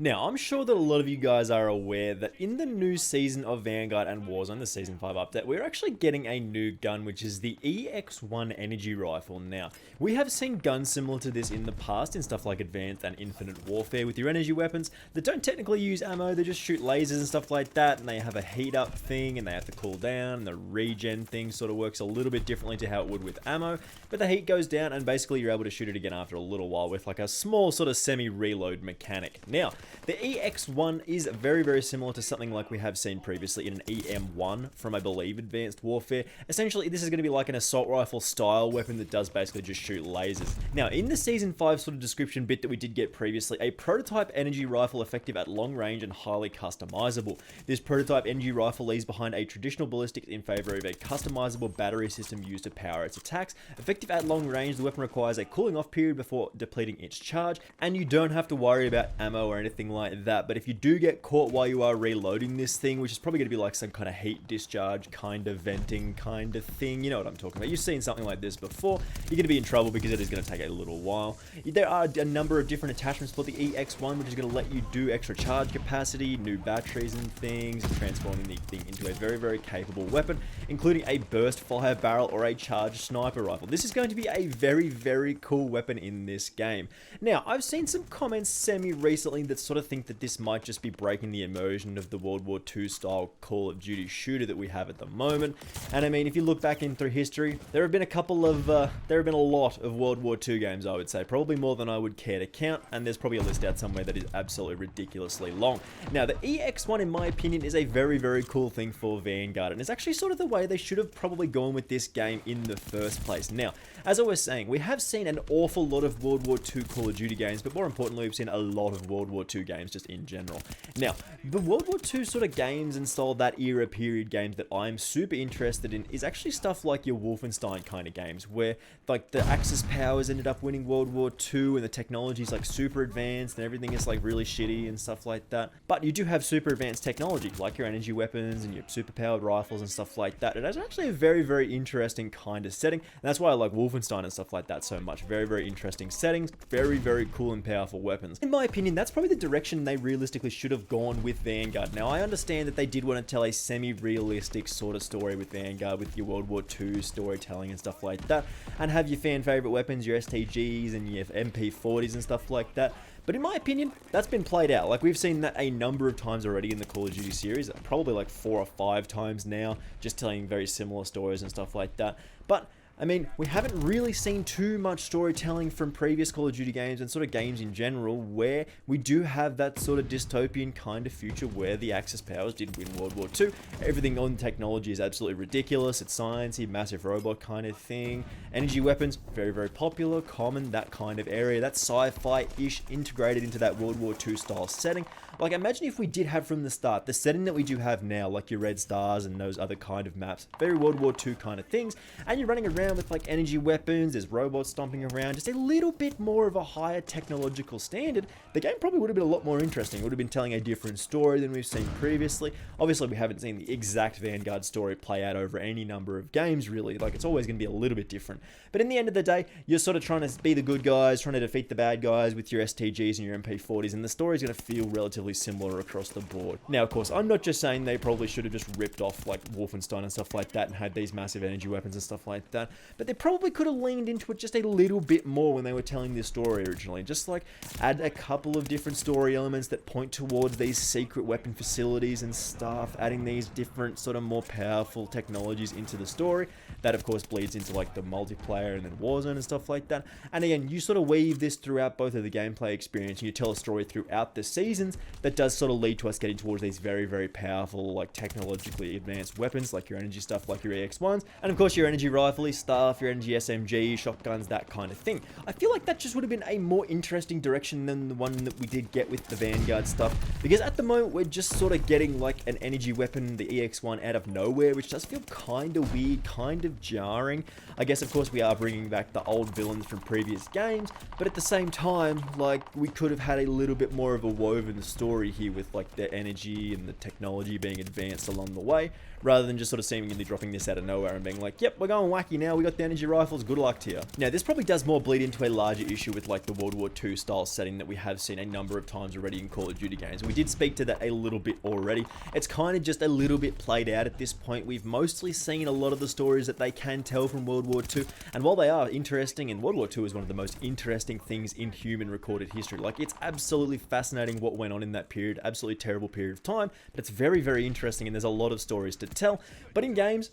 Now, I'm sure that a lot of you guys are aware that in the new season of Vanguard and Warzone, the Season 5 update, we're actually getting a new gun, which is the EX1 Energy Rifle. Now, we have seen guns similar to this in the past in stuff like Advanced and Infinite Warfare with your energy weapons that don't technically use ammo, they just shoot lasers and stuff like that, and they have a heat up thing, and they have to cool down, and the regen thing sort of works a little bit differently to how it would with ammo, but the heat goes down, and basically you're able to shoot it again after a little while with like a small sort of semi-reload mechanic. Now, the EX1 is very, very similar to something like we have seen previously in an EM1 from, I believe, Advanced Warfare. Essentially, this is going to be like an assault rifle style weapon that does basically just shoot lasers. Now, in the Season 5 sort of description bit that we did get previously, a prototype energy rifle effective at long range and highly customizable. This prototype energy rifle leaves behind a traditional ballistic in favor of a customizable battery system used to power its attacks. Effective at long range, the weapon requires a cooling off period before depleting its charge, and you don't have to worry about ammo or anything like that. But if you do get caught while you are reloading this thing, which is probably going to be like some kind of heat discharge kind of venting kind of thing, you know what I'm talking about, you've seen something like this before, you're going to be in trouble because it is going to take a little while. There are a number of different attachments for the EX1, which is going to let you do extra charge capacity, new batteries and things, and transforming the thing into a very, very capable weapon, including a burst fire barrel or a charged sniper rifle. This is going to be a very, very cool weapon in this game. Now, I've seen some comments semi-recently that sort of think that this might just be breaking the immersion of the World War II style Call of Duty shooter that we have at the moment. And I mean, if you look back in through history, there have been a lot of World War II games, I would say, probably more than I would care to count, and there's probably a list out somewhere that is absolutely ridiculously long. Now, the EX1, in my opinion, is a very, very cool thing for Vanguard, and it's actually sort of the way they should have probably gone with this game in the first place. Now, as I was saying, we have seen an awful lot of World War II Call of Duty games, but more importantly, we've seen a lot of World War II games just in general. Now, the World War II sort of games and style, that era period games that I'm super interested in is actually stuff like your Wolfenstein kind of games, where like the Axis powers ended up winning World War II and the technology's like super advanced and everything is like really shitty and stuff like that. But you do have super advanced technology like your energy weapons and your super powered rifles and stuff like that. It is actually a very, very interesting kind of setting, and that's why I like Wolfenstein and stuff like that so much. Very, very interesting settings, very, very cool and powerful weapons. In my opinion, that's probably the direction they realistically should have gone with Vanguard. Now, I understand that they did want to tell a semi-realistic sort of story with Vanguard, with your World War II storytelling and stuff like that, and have your fan favorite weapons, your STGs and your MP40s and stuff like that. But in my opinion, that's been played out. Like, we've seen that a number of times already in the Call of Duty series, probably like 4 or 5 times now, just telling very similar stories and stuff like that. But I mean, we haven't really seen too much storytelling from previous Call of Duty games and sort of games in general where we do have that sort of dystopian kind of future where the Axis powers did win World War II. Everything on technology is absolutely ridiculous. It's sciencey, massive robot kind of thing. Energy weapons, very, very popular, common, that kind of area. That's sci-fi-ish integrated into that World War II style setting. Like, imagine if we did have from the start the setting that we do have now, like your Red Stars and those other kind of maps, very World War II kind of things, and you're running around with like energy weapons, there's robots stomping around, just a little bit more of a higher technological standard. The game probably would have been a lot more interesting. It would have been telling a different story than we've seen previously. Obviously, we haven't seen the exact Vanguard story play out over any number of games, really. Like, it's always going to be a little bit different. But in the end of the day, you're sort of trying to be the good guys, trying to defeat the bad guys with your STGs and your MP40s, and the story's going to feel relatively similar across the board. Now, of course, I'm not just saying they probably should have just ripped off like Wolfenstein and stuff like that and had these massive energy weapons and stuff like that, but they probably could have leaned into it just a little bit more when they were telling this story originally. Just like add a couple of different story elements that point towards these secret weapon facilities and stuff, adding these different sort of more powerful technologies into the story. That of course bleeds into like the multiplayer and then Warzone and stuff like that. And again, you sort of weave this throughout both of the gameplay experience, and you tell a story throughout the seasons that does sort of lead to us getting towards these very, very powerful, like technologically advanced weapons, like your energy stuff, like your EX1s, and of course your energy rifle stuff, your energy SMG, shotguns, that kind of thing. I feel like that just would have been a more interesting direction than the one that we did get with the Vanguard stuff, because at the moment we're just sort of getting like an energy weapon, the EX1, out of nowhere, which does feel kind of weird, kind of of jarring. I guess, of course, we are bringing back the old villains from previous games, but at the same time, like, we could have had a little bit more of a woven story here with, like, the energy and the technology being advanced along the way, rather than just sort of seemingly dropping this out of nowhere and being like, yep, we're going wacky now, we got the energy rifles, good luck to you. Now, this probably does more bleed into a larger issue with, like, the World War II style setting that we have seen a number of times already in Call of Duty games. We did speak to that a little bit already. It's kind of just a little bit played out at this point. We've mostly seen a lot of the stories that they can tell from World War II, and while they are interesting, and World War II is one of the most interesting things in human recorded history, like, it's absolutely fascinating what went on in that period, absolutely terrible period of time, but it's very, very interesting, and there's a lot of stories to tell. But in games,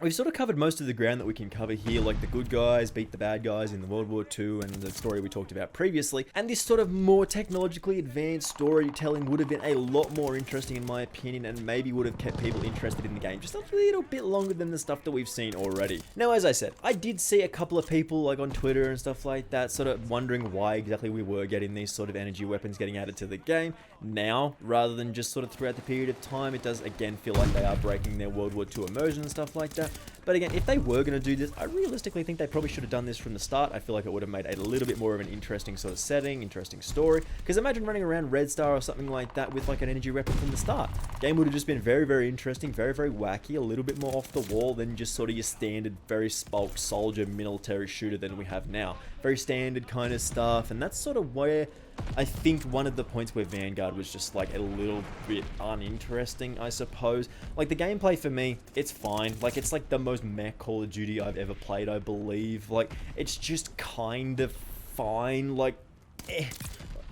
we've sort of covered most of the ground that we can cover here, like the good guys beat the bad guys in the World War II and the story we talked about previously, and this sort of more technologically advanced storytelling would have been a lot more interesting in my opinion, and maybe would have kept people interested in the game just a little bit longer than the stuff that we've seen already. Now, as I said, I did see a couple of people like on Twitter and stuff like that sort of wondering why exactly we were getting these sort of energy weapons getting added to the game now, rather than just sort of throughout the period of time. It does again feel like they are breaking their World War II immersion and stuff like that. But again, if they were going to do this, I realistically think they probably should have done this from the start. I feel like it would have made a little bit more of an interesting sort of setting, interesting story. Because imagine running around Red Star or something like that with like an energy weapon from the start. Game would have just been very, very interesting, very, very wacky, a little bit more off the wall than just sort of your standard, very bulk soldier military shooter than we have now. Very standard kind of stuff, and that's sort of where I think one of the points where Vanguard was just like a little bit uninteresting, I suppose. Like the gameplay for me, it's fine. Like it's like the most meh Call of Duty I've ever played, I believe. Like it's just kind of fine. Like,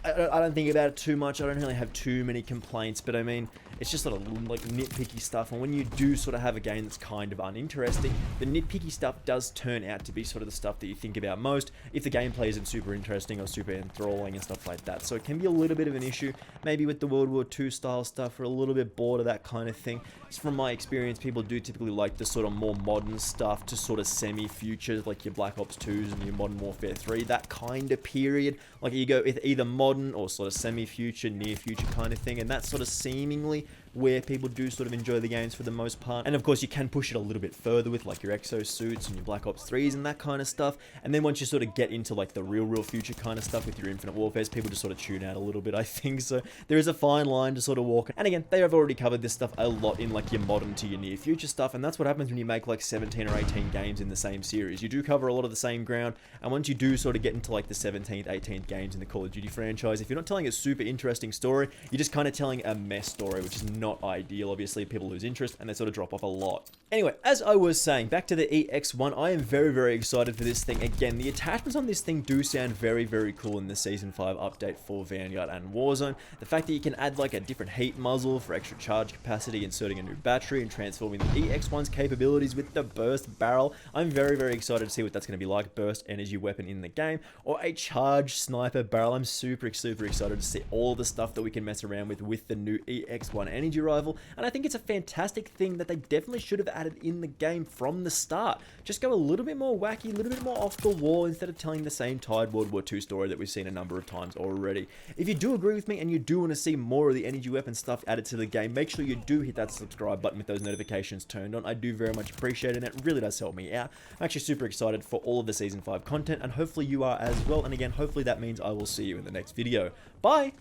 I don't think about it too much. I don't really have too many complaints, but I mean, it's just sort of like nitpicky stuff, and when you do sort of have a game that's kind of uninteresting, the nitpicky stuff does turn out to be sort of the stuff that you think about most if the gameplay isn't super interesting or super enthralling and stuff like that. So it can be a little bit of an issue, maybe with the World War II style stuff. We're a little bit bored of that kind of thing. Just from my experience, people do typically like the sort of more modern stuff to sort of semi-future, like your Black Ops 2s and your Modern Warfare 3, that kind of period. Like you go with either modern or sort of semi-future, near-future kind of thing, and that's sort of seemingly where people do sort of enjoy the games for the most part. And of course you can push it a little bit further with like your exosuits and your Black Ops 3s and that kind of stuff. And then once you sort of get into like the real future kind of stuff with your Infinite Warfares, people just sort of tune out a little bit, I think. So there is a fine line to sort of walk. And again, they have already covered this stuff a lot in like your modern to your near future stuff, and that's what happens when you make like 17 or 18 games in the same series. You do cover a lot of the same ground, and once you do sort of get into like the 17th, 18th games in the Call of Duty franchise, if you're not telling a super interesting story, you're just kind of telling a mess story, which is not ideal. Obviously, people lose interest and they sort of drop off a lot. Anyway, as I was saying, back to the EX1, I am very excited for this thing. Again, the attachments on this thing do sound very cool in the Season 5 update for Vanguard and Warzone. The fact that you can add like a different heat muzzle for extra charge capacity, inserting a new battery, and transforming the EX1's capabilities with the burst barrel. I'm very excited to see what that's going to be like. Burst energy weapon in the game, or a charged sniper barrel. I'm super excited to see all the stuff that we can mess around with the new EX1 Energy Rifle. And I think it's a fantastic thing that they definitely should have added in the game from the start. Just go a little bit more wacky, a little bit more off the wall, instead of telling the same tired World War II story that we've seen a number of times already. If you do agree with me and you do want to see more of the energy weapon stuff added to the game, make sure you do hit that subscribe button with those notifications turned on. I do very much appreciate it, and it really does help me out. I'm actually super excited for all of the Season 5 content, and hopefully you are as well. And again, hopefully that means I will see you in the next video. Bye!